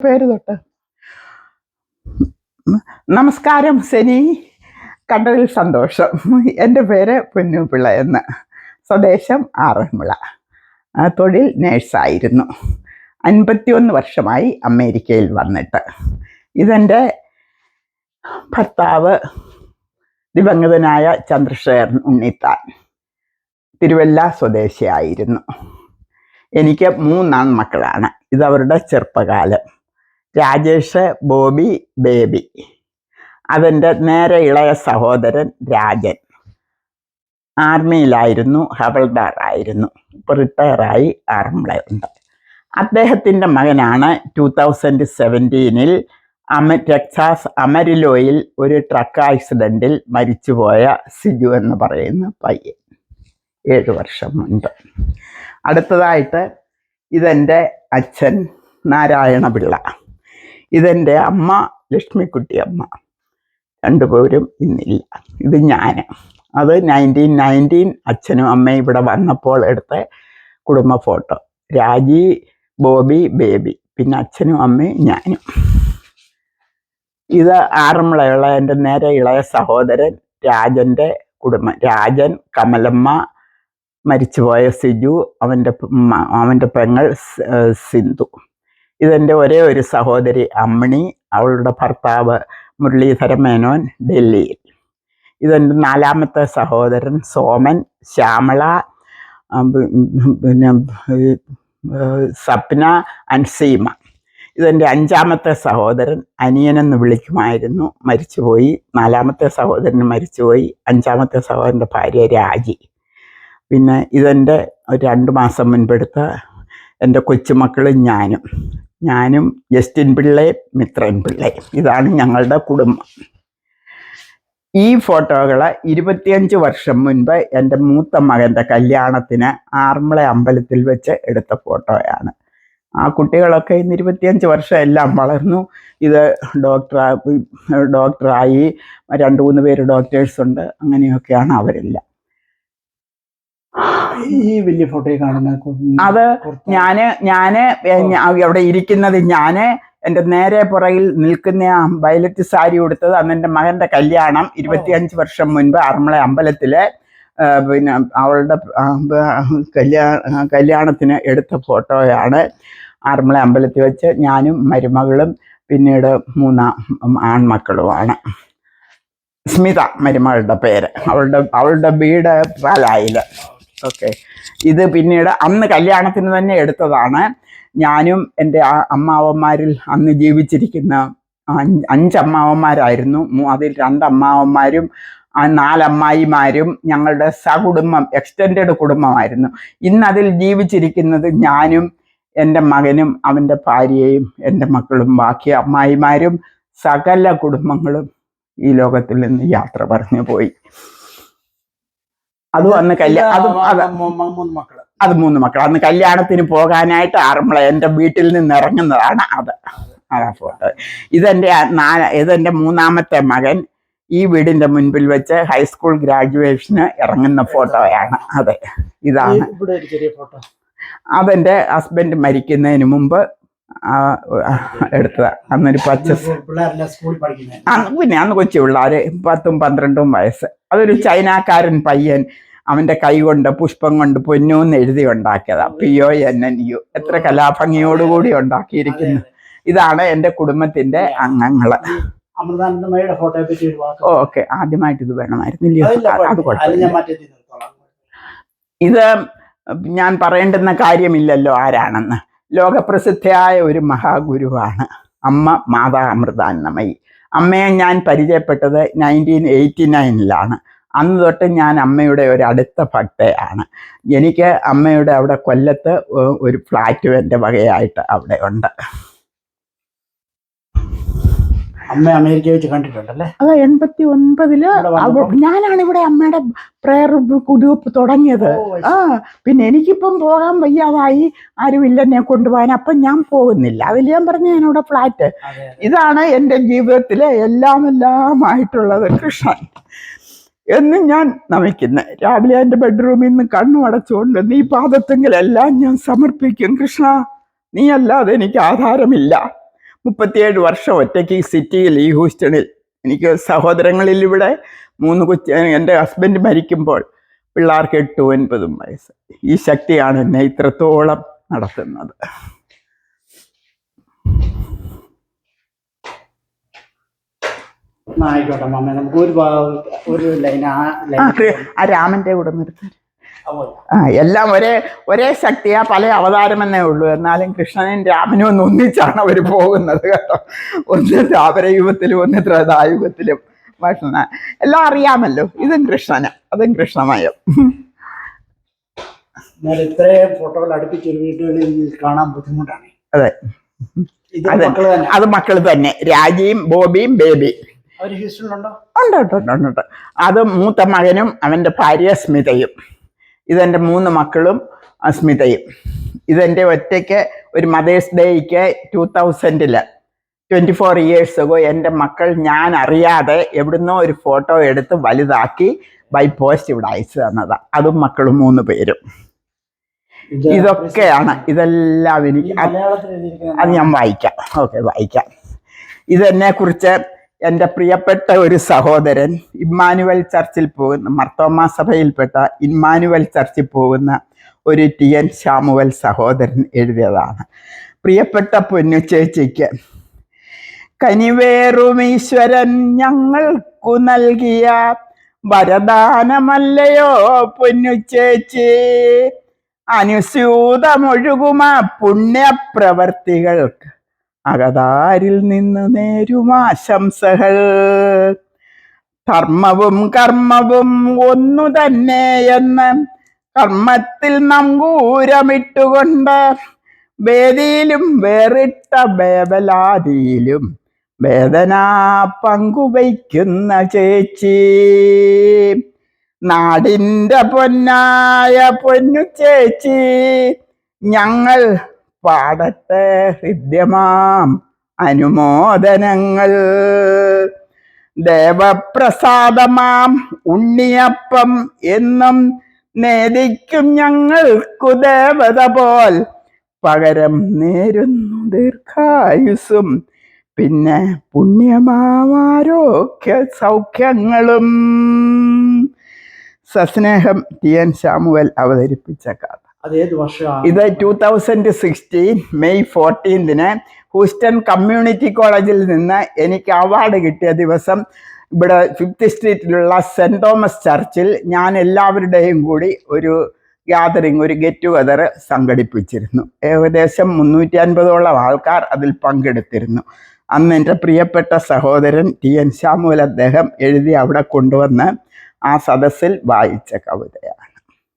പേര് തൊട്ട്. നമസ്കാരം സെനി, കണ്ടതിൽ സന്തോഷം. എൻ്റെ പേര് പൊന്നുപിള്ള എന്ന്. സ്വദേശം ആറന്മുള. തൊഴിൽ നേഴ്സായിരുന്നു. 51 വർഷമായി അമേരിക്കയിൽ വന്നിട്ട്. ഇതെൻ്റെ ഭർത്താവ് ദിവംഗതനായ ചന്ദ്രശേഖരൻ ഉണ്ണിത്താൻ, തിരുവല്ല സ്വദേശിയായിരുന്നു. എനിക്ക് 3 ആൺമക്കളാണ്. ഇതവരുടെ ചെറുപ്പകാലം. രാജേഷ്, ബോബി, ബേബി. അതെൻ്റെ നേരെ ഇളയ സഹോദരൻ രാജൻ. ആർമിയിലായിരുന്നു, ഹവൽദാറായിരുന്നു. ഇപ്പോൾ റിട്ടയറായി ആറന്മുളയുണ്ട്. അദ്ദേഹത്തിൻ്റെ മകനാണ് 2017 ടെക്സാസ് അമരിലോയിൽ ഒരു ട്രക്ക് ആക്സിഡൻറ്റിൽ മരിച്ചുപോയ സിജു എന്ന് പറയുന്ന പയ്യൻ, 7 വർഷം മുൻപ്. അടുത്തതായിട്ട് ഇതെൻ്റെ അച്ഛൻ നാരായണപിള്ള. ഇതെൻ്റെ അമ്മ ലക്ഷ്മിക്കുട്ടി അമ്മ. രണ്ടുപേരും ഇന്നില്ല. ഇത് ഞാൻ. അത് 1919 അച്ഛനും അമ്മയും ഇവിടെ വന്നപ്പോൾ എടുത്ത കുടുംബ ഫോട്ടോ. രാജി, ബോബി, ബേബി, പിന്നെ അച്ഛനും അമ്മയും ഞാനും. ഇത് ആറന്മുളയുള്ള എൻ്റെ നേരെ ഇളയ സഹോദരൻ രാജൻ്റെ കുടുംബം. രാജൻ, കമലമ്മ, മരിച്ചുപോയ സിജു, അവൻ്റെ പെങ്ങൾ സിന്ധു. ഇതെൻ്റെ ഒരേ ഒരു സഹോദരി അമ്മിണി, അവളുടെ ഭർത്താവ് മുരളീധര മേനോൻ ഡൽഹിയിൽ. ഇതെൻ്റെ 4ാമത്തെ സഹോദരൻ സോമൻ, ശ്യാമള, പിന്നെ സപ്ന ആൻഡ് സീമ. ഇതെൻ്റെ 5ാമത്തെ സഹോദരൻ, അനിയനെന്ന് വിളിക്കുമായിരുന്നു, മരിച്ചുപോയി. 4ാമത്തെ സഹോദരൻ മരിച്ചുപോയി. 5ാമത്തെ സഹോദരൻ്റെ ഭാര്യ രാജി. പിന്നെ ഇതെൻ്റെ 2 മാസം മുൻപെടുത്ത എൻ്റെ കൊച്ചുമക്കളും ഞാനും ജസ്റ്റിൻ പിള്ളയും മിത്രൻ പിള്ളയും. ഇതാണ് ഞങ്ങളുടെ കുടുംബം. ഈ ഫോട്ടോകൾ 25 വർഷം മുൻപ് എൻ്റെ മൂത്ത മകൻ്റെ കല്യാണത്തിന് ആറന്മുള അമ്പലത്തിൽ വെച്ച് എടുത്ത ഫോട്ടോയാണ്. ആ കുട്ടികളൊക്കെ ഇന്ന് 25 വർഷം എല്ലാം വളർന്നു. ഇത് ഡോക്ടറായി, 2-3 പേര് ഡോക്ടേഴ്സുണ്ട്. അങ്ങനെയൊക്കെയാണ് അവരെല്ലാം. ഈ വലിയ ഫോട്ടോ കാണുന്ന അത് ഞാന് അവിടെ ഇരിക്കുന്നത്, എൻ്റെ നേരെ പുറകിൽ നിൽക്കുന്ന വയലറ്റ് സാരി ഉടുത്തത് അന്ന് എൻ്റെ മകൻ്റെ കല്യാണം 25 വർഷം മുൻപ് ആറന്മുള അമ്പലത്തിലെ പിന്നെ അവളുടെ കല്യാണത്തിന് എടുത്ത ഫോട്ടോയാണ്. ആറന്മുള അമ്പലത്തിൽ വെച്ച് ഞാനും മരുമകളും പിന്നീട് 3 ആൺമക്കളുമാണ്. സ്മിത മരുമകളുടെ പേര്. അവളുടെ വീട് പാലായിൽ. ഓക്കെ. ഇത് പിന്നീട് അന്ന് കല്യാണത്തിന് തന്നെ എടുത്തതാണ്. ഞാനും എൻ്റെ അമ്മാവന്മാരിൽ അന്ന് ജീവിച്ചിരിക്കുന്ന 5 അമ്മാവന്മാരായിരുന്നു. അതിൽ 2 അമ്മാവന്മാരും 4 അമ്മായിമാരും ഞങ്ങളുടെ സകുടുംബം, എക്സ്റ്റെൻഡഡ് കുടുംബമായിരുന്നു. ഇന്നതിൽ ജീവിച്ചിരിക്കുന്നത് ഞാനും എൻ്റെ മകനും അവൻ്റെ ഭാര്യയും എൻ്റെ മക്കളും. ബാക്കി അമ്മായിമാരും സകല കുടുംബങ്ങളും ഈ ലോകത്തിൽ നിന്ന് യാത്ര പറഞ്ഞു പോയി. അതും അന്ന് അത് 3 മക്കൾ. അന്ന് കല്യാണത്തിന് പോകാനായിട്ട് ആറന്മുള എൻ്റെ വീട്ടിൽ നിന്ന് ഇറങ്ങുന്നതാണ് അതാ ഫോട്ടോ. ഇതെൻ്റെ 3ാമത്തെ മകൻ ഈ വീടിൻ്റെ മുൻപിൽ വെച്ച് ഹൈസ്കൂൾ ഗ്രാജുവേഷന് ഇറങ്ങുന്ന ഫോട്ടോയാണ്. അതെ, ഇതാണ്. അതെൻ്റെ ഹസ്ബൻഡ് മരിക്കുന്നതിന് മുമ്പ് എടുത്തതാ. അന്നൊരു പിന്നെ അന്ന് കൊച്ചു പിള്ളേര് 10-12 വയസ്സ്. അതൊരു ചൈനക്കാരൻ പയ്യൻ അവൻ്റെ കൈ കൊണ്ട് പുഷ്പം കൊണ്ട് പൊന്നൂന്ന് എഴുതി ഉണ്ടാക്കിയതാ. PONNU. എത്ര കലാഭംഗിയോടുകൂടി ഉണ്ടാക്കിയിരിക്കുന്നു. ഇതാണ് എൻ്റെ കുടുംബത്തിൻ്റെ അംഗങ്ങൾ. ഓക്കെ, ആദ്യമായിട്ട് ഇത് വേണമായിരുന്നില്ലയോ? അത് കുഴപ്പമില്ല. ഇത് ഞാൻ പറയേണ്ടുന്ന കാര്യമില്ലല്ലോ ആരാണെന്ന്. ലോകപ്രസിദ്ധയായ ഒരു മഹാഗുരുവാണ് അമ്മ മാതാ അമൃതാനന്ദമയി. അമ്മയെ ഞാൻ പരിചയപ്പെട്ടത് 1989 അന്ന് തൊട്ട് ഞാൻ അമ്മയുടെ ഒരു അടുത്ത ഭക്തയാണ്. എനിക്ക് അമ്മയുടെ അവിടെ കൊല്ലത്ത് ഒരു ഫ്ലാറ്റ് എൻ്റെ വകയായിട്ട് അവിടെ ഉണ്ട്. അമ്മ അമേരിക്ക വെച്ച് കണ്ടിട്ടുണ്ടല്ലേ? അത് 89 ഞാനാണ് ഇവിടെ അമ്മയുടെ പ്രയർ ഗ്രൂപ്പ് തുടങ്ങിയത്. പിന്നെ എനിക്കിപ്പം പോകാൻ വയ്യാതായി, ആരുമില്ല എന്നെ കൊണ്ടുപോകാൻ. അപ്പം ഞാൻ പോകുന്നില്ല. അതിൽ ഞാൻ പറഞ്ഞു ഞാനിവിടെ ഫ്ലാറ്റ്. ഇതാണ് എൻ്റെ ജീവിതത്തിലെ എല്ലാമായിട്ടുള്ളത് കൃഷ്ണൻ എന്നും ഞാൻ നമിക്കുന്നത്. രാവിലെ എൻ്റെ ബെഡ്റൂമിൽ നിന്ന് കണ്ണു അടച്ചുകൊണ്ട് നീ പാദത്തെങ്കിലെല്ലാം ഞാൻ സമർപ്പിക്കും. കൃഷ്ണ, നീ അല്ലാതെ എനിക്ക് ആധാരമില്ല. 37 വർഷം ഒറ്റയ്ക്ക് ഈ സിറ്റിയിൽ, ഈ ഹൂസ്റ്റണിൽ. എനിക്ക് സഹോദരങ്ങളിൽ ഇവിടെ 3 കൊച്ചു. എൻ്റെ ഹസ്ബൻഡ് മരിക്കുമ്പോൾ പിള്ളേർക്ക് 8, 9 വയസ്സ്. ഈ ശക്തിയാണ് എന്നെ ഇത്രത്തോളം നടത്തുന്നത്. ആയിക്കോട്ടെ മാമ, നമുക്ക് ഒരു ലൈൻ ആ രാമൻ്റെ കൂടെ നിർത്താൻ. എല്ലാം ഒരേ ശക്തിയാ, പല അവതാരമെന്നേ ഉള്ളൂ. എന്നാലും കൃഷ്ണനും രാമനും ഒന്ന് ഒന്നിച്ചാണ് അവർ പോകുന്നത് കേട്ടോ. ഒന്ന് ദ്വാപരയുഗത്തിലും ഒന്ന് ത്രേതായുഗത്തിലും. ഭക്ഷണ എല്ലാം അറിയാമല്ലോ. ഇതും കൃഷ്ണന്, അതും കൃഷ്ണമയം. ഇത്രയും ഫോട്ടോകൾ അടുപ്പിച്ചൊരു വീടുകളിൽ കാണാൻ ബുദ്ധിമുട്ടാണ്. അതെ, അത് മക്കൾ തന്നെ. രാജിയും ബോബിയും ബേബി. അവർ ഹ്യൂസ്റ്റണിലുണ്ടോ? ഉണ്ട്. അത് മൂത്ത മകനും അവൻ്റെ ഭാര്യ സ്മിതയും. ഇതെൻ്റെ 3 മക്കളും സ്മിതയും. ഇതെൻ്റെ ഒറ്റയ്ക്ക് ഒരു മദേഴ്സ് ഡേയ്ക്ക് 2000 24 years ago എൻ്റെ മക്കൾ ഞാൻ അറിയാതെ എവിടുന്നോ ഒരു ഫോട്ടോ എടുത്ത് വലുതാക്കി ബൈ പോസ്റ്റ് ഇവിടെ അയച്ചു തന്നതാണ്. അതും മക്കളും 3 പേരും. ഇതൊക്കെയാണ്. ഇതെല്ലാം എനിക്ക് അത് ഞാൻ വായിക്കാം. ഓക്കെ, വായിക്കാം. ഇതെന്നെക്കുറിച്ച് എൻ്റെ പ്രിയപ്പെട്ട ഒരു സഹോദരൻ ഇമ്മാനുവൽ ചർച്ചിൽ പോകുന്ന, മർത്തോമാ സഭയിൽപ്പെട്ട ഇമ്മാനുവൽ ചർച്ചിൽ പോകുന്ന ഒരു TN ശാമുവൽ സഹോദരൻ എഴുതിയതാണ്. പ്രിയപ്പെട്ട പൊന്നു ചേച്ചിക്ക്, കനിവേറും ഈശ്വരൻ ഞങ്ങൾക്കു നൽകിയ വരദാനമല്ലയോ പൊന്നു ചേച്ചി, അനുസ്യൂതമൊഴുകുമ പുണ്യപ്രവർത്തികൾക്ക് അകതാരിൽ നിന്ന് നേരുമാശംസകൾ. ധർമ്മവും കർമ്മവും ഒന്നു തന്നെയെന്ന് കർമ്മത്തിൽ നങ്കൂരമിട്ടുകൊണ്ട് വേദിയിലും വേറിട്ട ബേബലാദിയിലും വേദന പങ്കുവയ്ക്കുന്ന ചേച്ചി, നാടിൻ്റെ പൊന്നായ പൊന്നു ചേച്ചി, ഞങ്ങൾ പാടട്ടെ ഹൃദ്യമാം അനുമോദനങ്ങൾ. ദേവപ്രസാദമാം ഉണ്ണിയപ്പം എന്നും നേദിക്കും ഞങ്ങൾക്കു ദേവത പോൽ, പകരം നേരുന്നു ദീർഘായുസ്സും പിന്നെ പുണ്യമാരോഗ്യ സൗഖ്യങ്ങളും. സസ്നേഹം TN ശാമുവൽ അവതരിപ്പിച്ച കഥ. ഇത് 2016 May 14 ഹൂസ്റ്റൺ കമ്മ്യൂണിറ്റി കോളേജിൽ നിന്ന് എനിക്ക് അവാർഡ് കിട്ടിയ ദിവസം ഇവിടെ 5th സ്ട്രീറ്റിലുള്ള സെൻറ് തോമസ് ചർച്ചിൽ ഞാൻ എല്ലാവരുടെയും കൂടി ഒരു ഗ്യാതറിങ്, ഒരു ഗെറ്റ് ടുഗദർ സംഘടിപ്പിച്ചിരുന്നു. ഏകദേശം 350ഓളം ആൾക്കാർ അതിൽ പങ്കെടുത്തിരുന്നു. അന്ന് എൻ്റെ പ്രിയപ്പെട്ട സഹോദരൻ TN ശാമുവൽ അദ്ദേഹം എഴുതി അവിടെ കൊണ്ടുവന്ന് ആ സദസ്സിൽ വായിച്ച കവിതയാണ്.